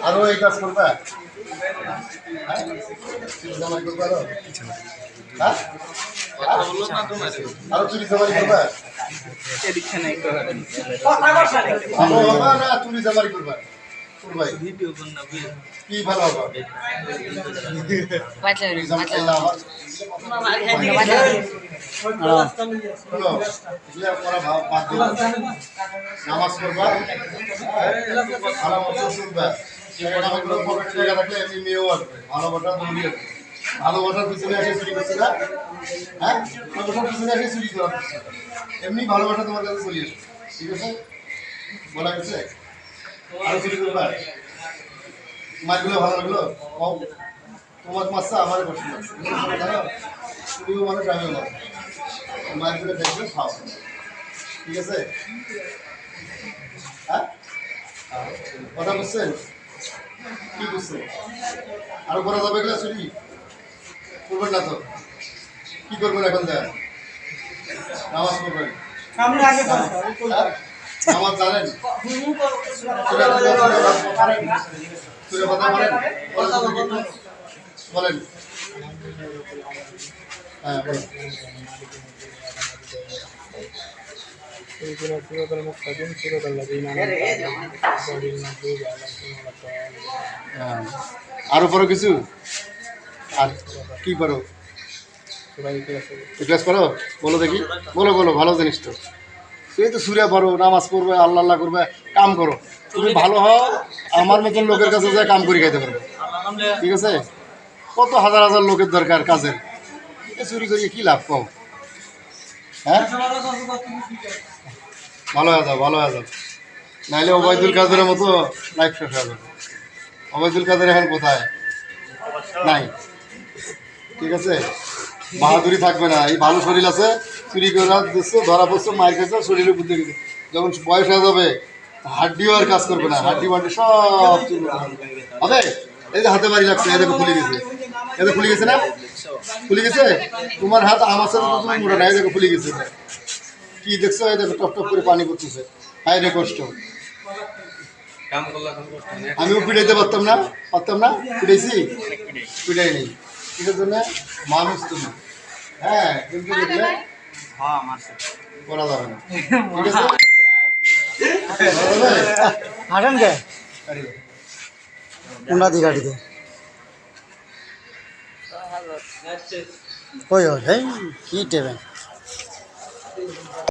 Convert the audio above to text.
আরো এই কাজ করবা জামাই করবা হ্যাঁ আরো চুরি জামারি করবা ভালো হবে না চুরি জামারি করবা কি ভালো হবে নামাজ পড়বা ভালো মতো শুনবা থাকলে এমনি মেয়েও আসবে ভালোবাসা দৌড়ি আসবে ভালোবাসার পিছনে এসে চুরি করছে না হ্যাঁ ভালোবাসার পিছনে এসে চুরি করা এমনি ভালোবাসা তোমার কাছে চলে আসবে ঠিক আছে বলা গেছে আরো চুরি করবা মাছগুলো ভালো লাগলো তোমার মাছটা আমার পছন্দ তুমিও মানুষ আমিও মানুষ মাছগুলো দেখবে খাও ঠিক আছে হ্যাঁ কথা বুঝছেন কি বুঝছেন আরো করা যাবে এগুলো চুরি করবেন না তো কি করবেন এখন দেখ নামাজ পড়বেন নামাজ জানেন বলেন হ্যাঁ বলেন আর উপরে কিছু আর কি করো ক্লাস করো বলো দেখি বলো বলো ভালো জিনিস তো তুমি তো সুরে পড়ো নামাজ পড়বে আল্লাহ আল্লাহ করবে কাম করো তুমি ভালো হও আমার মতন লোকের কাছে যায় কাম করে খাইতে পারবে ঠিক আছে কত হাজার হাজার লোকের দরকার কাজের চুরি করিয়ে কি লাভ পাও হ্যাঁ ভালো হয়ে যাও ভালো হয়ে যাও নাহলে ওবায়দুল কাদেরের মতো লাইফ শেষ হয়ে যাবে ওবায়দুল কাদের এখন কোথায় নাই ঠিক আছে বাহাদুরি থাকবে না এই ভালো শরীর আছে চুরি করে দিচ্ছে ধরা পড়ছে মায়ের কাছে শরীরের বুদ্ধি গেছে যখন বয়স হয়ে যাবে হাড্ডিও আর কাজ করবে না হাড্ডি মাড্ডি সব চুরি হবে এই যে হাতে বাড়ি লাগছে এদের খুলে গেছে এদের খুলে গেছে না খুলে গেছে তোমার হাত আমার সাথে তো তুমি মোটা না এই দেখো খুলে গেছে কি দেখছো এই দেখো টপ টপ করে পানি পড়তেছে হায় রে কষ্ট আমিও পিটাইতে পারতাম না পিটাইছি পিটাই নেই কিসের জন্য মানুষ তুমি হ্যাঁ কিন্তু দেখলে করা যাবে না ঠিক আছে হাঁটেন কে উন্নতি গাড়িতে ওই কি টেবেন